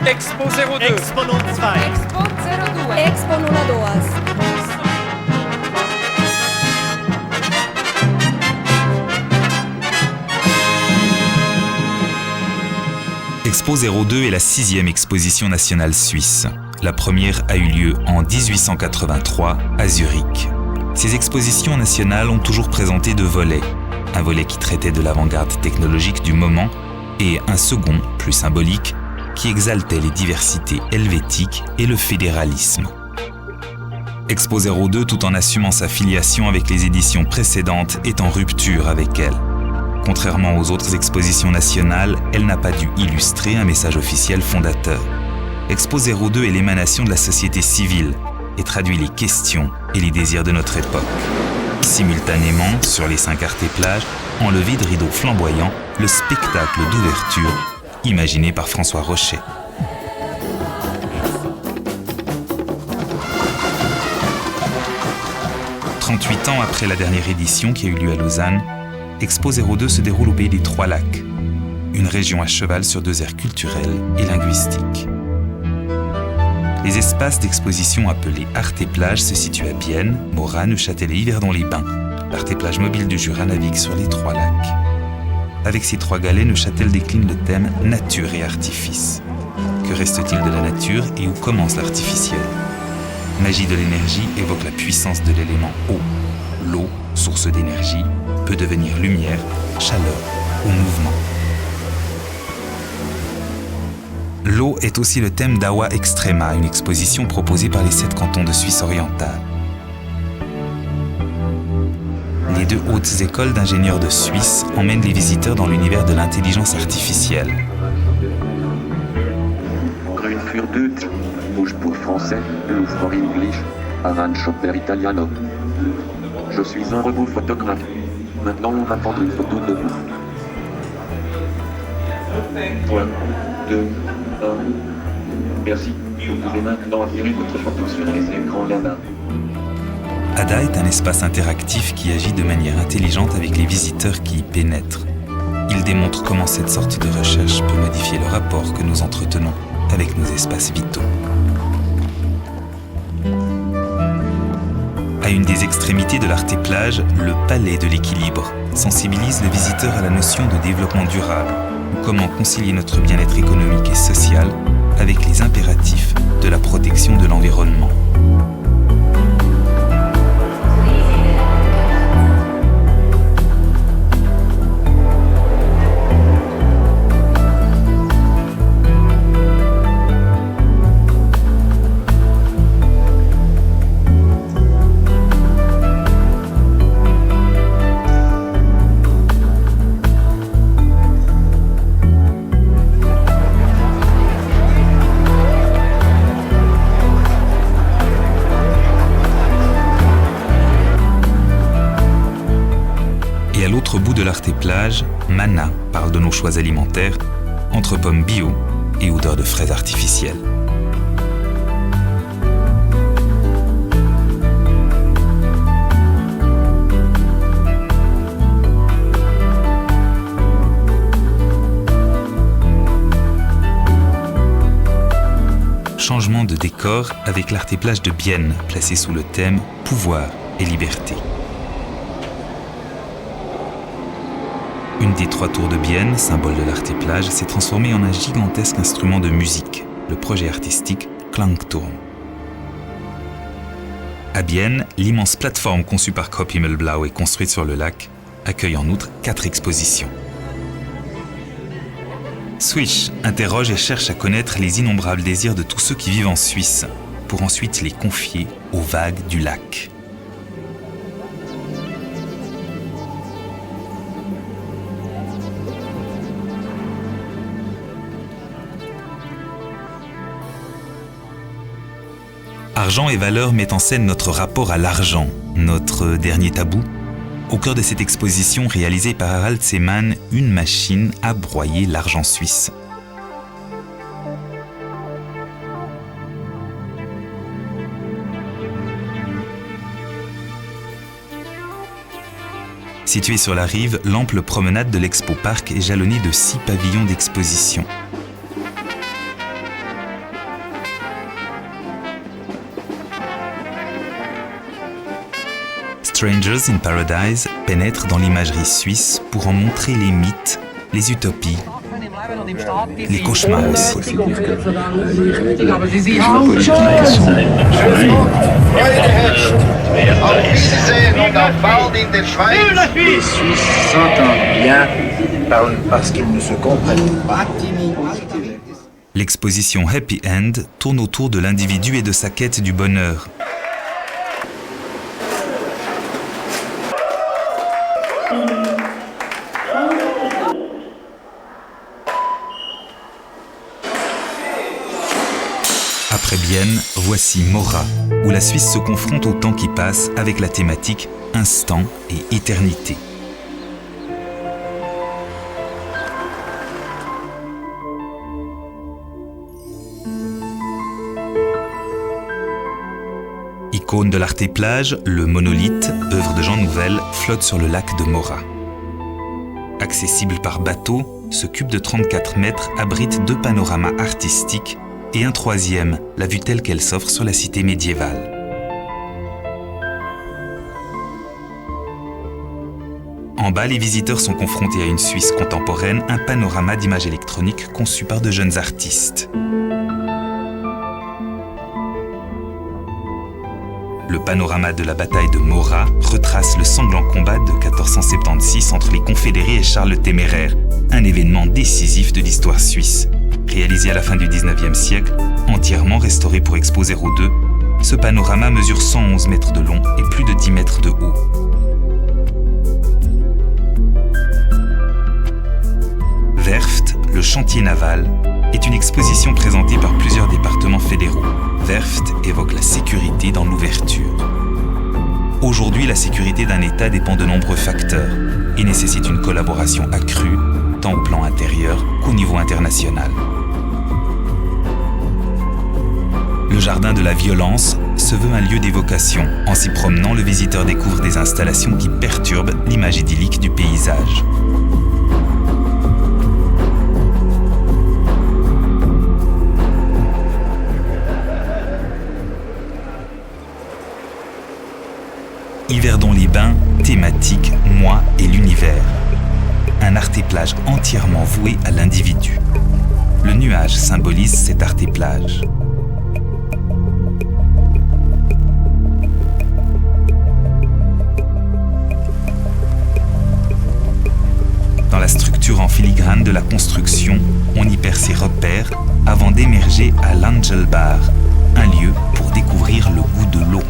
Expo 02. Expo 02. Expo 02. Expo 02. Expo 02 est la 6e exposition nationale suisse. La première a eu lieu en 1883 à Zurich. Ces expositions nationales ont toujours présenté deux volets. Un volet qui traitait de l'avant-garde technologique du moment et un second, plus symbolique, qui exaltait les diversités helvétiques et le fédéralisme. Expo 02, tout en assumant sa filiation avec les éditions précédentes, est en rupture avec elle. Contrairement aux autres expositions nationales, elle n'a pas dû illustrer un message officiel fondateur. Expo 02 est l'émanation de la société civile et traduit les questions et les désirs de notre époque. Simultanément, sur les 5 artéplages, enlevé de rideaux flamboyants, le spectacle d'ouverture imaginé par François Rochet. « 38 ans après la dernière édition qui a eu lieu à Lausanne, Expo 02 se déroule au Pays des Trois Lacs, une région à cheval sur 2 aires culturelles et linguistiques. Les espaces d'exposition appelés Artéplages se situent à Bienne, Morat, Neuchâtel et Yverdon-les-Bains. L'Artéplage mobile du Jura navigue sur les 3 lacs. Avec ces 3 galets, Neuchâtel décline le thème nature et artifice. Que reste-t-il de la nature et où commence l'artificiel ? Magie de l'énergie évoque la puissance de l'élément eau. L'eau, source d'énergie, peut devenir lumière, chaleur ou mouvement. L'eau est aussi le thème d'Awa Extrema, une exposition proposée par les 7 cantons de Suisse orientale. Les 2 hautes écoles d'ingénieurs de Suisse emmènent les visiteurs dans l'univers de l'intelligence artificielle. Grün für Deutsch, bouge pour français, Blue for English, Arancio per Italiano. Je suis un robot photographe. Maintenant on va prendre une photo de vous. 3, 2, 1. Merci. Vous pouvez maintenant afficher votre photo sur les écrans là-bas. ADA est un espace interactif qui agit de manière intelligente avec les visiteurs qui y pénètrent. Il démontre comment cette sorte de recherche peut modifier le rapport que nous entretenons avec nos espaces vitaux. À une des extrémités de l'Artéplage, le palais de l'équilibre sensibilise le visiteur à la notion de développement durable, ou comment concilier notre bien-être économique et social avec les impératifs de la protection de l'environnement. À l'autre bout de l'Artéplage, Mana parle de nos choix alimentaires, entre pommes bio et odeurs de fraises artificielles. Changement de décor avec l'Artéplage de Bienne, placé sous le thème Pouvoir et liberté. Une des 3 tours de Bienne, symbole de l'Artéplage, s'est transformée en un gigantesque instrument de musique, le projet artistique Klangturm. À Bienne, l'immense plateforme conçue par Koop Himmelblau et construite sur le lac accueille en outre 4 expositions. Swish interroge et cherche à connaître les innombrables désirs de tous ceux qui vivent en Suisse, pour ensuite les confier aux vagues du lac. Argent et valeur met en scène notre rapport à l'argent, notre dernier tabou. Au cœur de cette exposition réalisée par Harald Seemann, une machine a broyé l'argent suisse. Située sur la rive, l'ample promenade de l'Expo Park est jalonnée de 6 pavillons d'exposition. Strangers in Paradise pénètre dans l'imagerie suisse pour en montrer les mythes, les utopies, les cauchemars aussi. Les Suisses s'entendent bien, parlent parce qu'ils ne se comprennent pas. L'exposition Happy End tourne autour de l'individu et de sa quête du bonheur. Après Bienne, voici Mora, où la Suisse se confronte au temps qui passe avec la thématique instant et éternité. Icône de l'Arte-Plage, le monolithe, œuvre de Jean Nouvel, flotte sur le lac de Mora. Accessible par bateau, ce cube de 34 mètres abrite 2 panoramas artistiques et un troisième, la vue telle qu'elle s'offre sur la cité médiévale. En bas, les visiteurs sont confrontés à une Suisse contemporaine, un panorama d'images électroniques conçu par de jeunes artistes. Le panorama de la bataille de Mora retrace le sanglant combat de 1476 entre les Confédérés et Charles le Téméraire, un événement décisif de l'histoire suisse. Réalisé à la fin du 19e siècle, entièrement restauré pour Expo 02, ce panorama mesure 111 mètres de long et plus de 10 mètres de haut. Werft, le chantier naval, est une exposition présentée par plusieurs départements fédéraux. Werft évoque la sécurité dans l'ouverture. Aujourd'hui, la sécurité d'un État dépend de nombreux facteurs et nécessite une collaboration accrue, tant au plan intérieur qu'au niveau international. Le jardin de la violence se veut un lieu d'évocation. En s'y promenant, le visiteur découvre des installations qui perturbent l'image idyllique du paysage. Yverdon-les-Bains, thématique moi et l'univers. Un Arte-Plage entièrement voué à l'individu. Le nuage symbolise cet Arte-Plage. Dans la structure en filigrane de la construction, on y perd ses repères avant d'émerger à l'Angelbar, un lieu pour découvrir le goût de l'eau.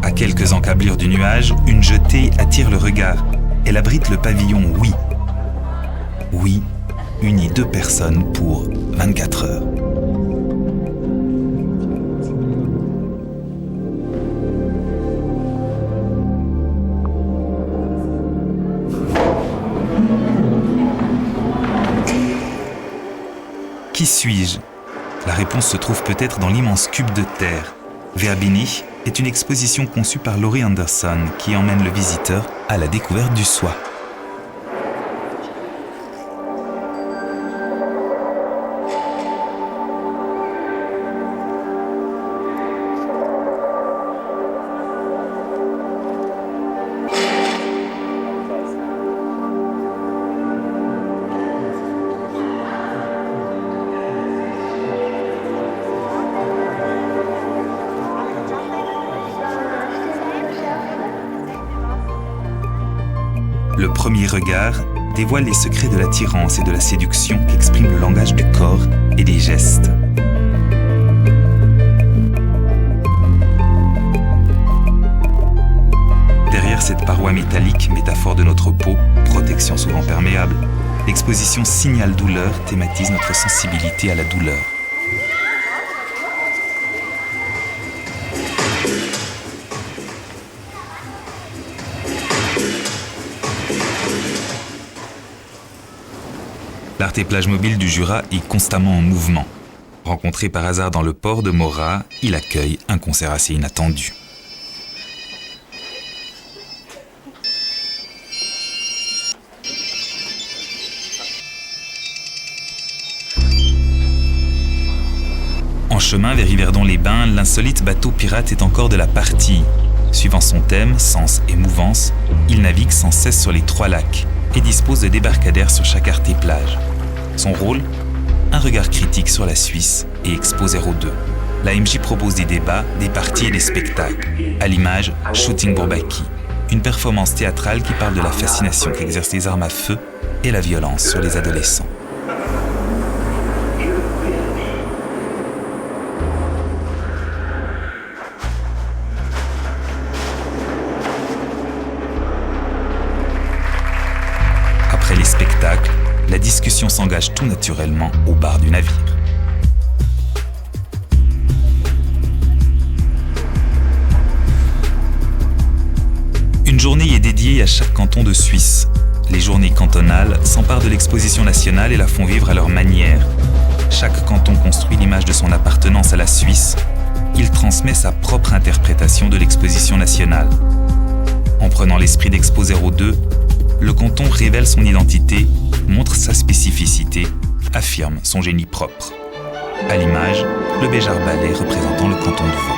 À quelques encablures du nuage, une jetée attire le regard. Elle abrite le pavillon Oui. Oui unit 2 personnes pour 24 heures. Qui suis-je ? La réponse se trouve peut-être dans l'immense cube de terre. Verbini est une exposition conçue par Laurie Anderson qui emmène le visiteur à la découverte du soi. Le premier regard dévoile les secrets de l'attirance et de la séduction qu'exprime le langage du corps et des gestes. Derrière cette paroi métallique, métaphore de notre peau, protection souvent perméable, l'exposition Signal Douleur thématise notre sensibilité à la douleur. L'Arte-Plage mobile du Jura est constamment en mouvement. Rencontré par hasard dans le port de Mora, il accueille un concert assez inattendu. En chemin vers Yverdon-les-Bains, l'insolite bateau pirate est encore de la partie. Suivant son thème, sens et mouvance, il navigue sans cesse sur les 3 lacs et dispose de débarcadères sur chaque arté-plage. Son rôle ? Un regard critique sur la Suisse et Expo 02. La MJ propose des débats, des parties et des spectacles. À l'image, Shooting Bourbaki, une performance théâtrale qui parle de la fascination qu'exercent les armes à feu et la violence sur les adolescents. Après les spectacles, la discussion s'engage tout naturellement au bar du navire. Une journée est dédiée à chaque canton de Suisse. Les journées cantonales s'emparent de l'exposition nationale et la font vivre à leur manière. Chaque canton construit l'image de son appartenance à la Suisse. Il transmet sa propre interprétation de l'exposition nationale. En prenant l'esprit d'Expo 02, le canton révèle son identité, montre sa spécificité, affirme son génie propre. À l'image, le Béjar Ballet représentant le canton de Vaud.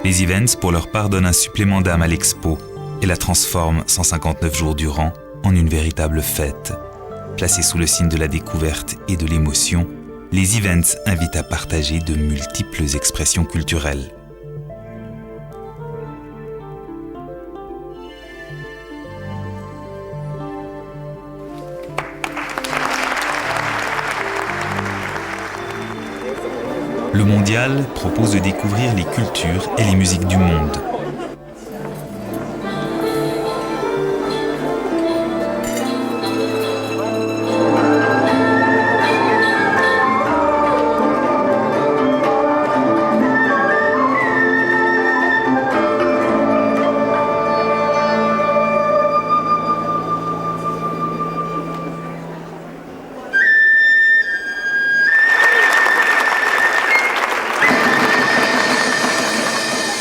Les events, pour leur part, donnent un supplément d'âme à l'expo et la transforment 159 jours durant en une véritable fête. Placés sous le signe de la découverte et de l'émotion, les events invitent à partager de multiples expressions culturelles. Le mondial propose de découvrir les cultures et les musiques du monde.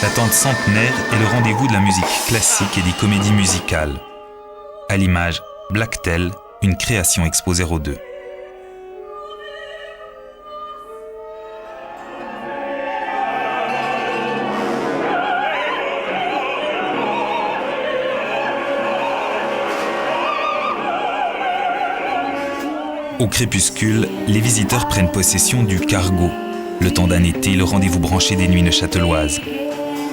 L'attente centenaire est le rendez-vous de la musique classique et des comédies musicales. À l'image, Blacktel, une création Expo 02. Au crépuscule, les visiteurs prennent possession du Cargo. Le temps d'un été, le rendez-vous branché des nuits neuchâteloises.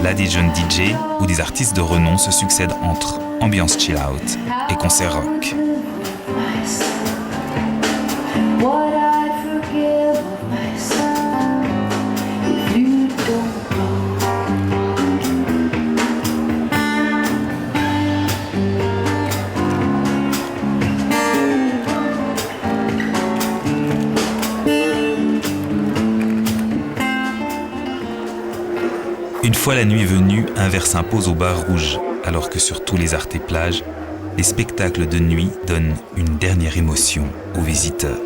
Là, des jeunes DJ ou des artistes de renom se succèdent entre ambiance chill-out et concerts rock. Une fois la nuit venue, un verre s'impose au bar rouge, alors que sur tous les artés-plages, les spectacles de nuit donnent une dernière émotion aux visiteurs.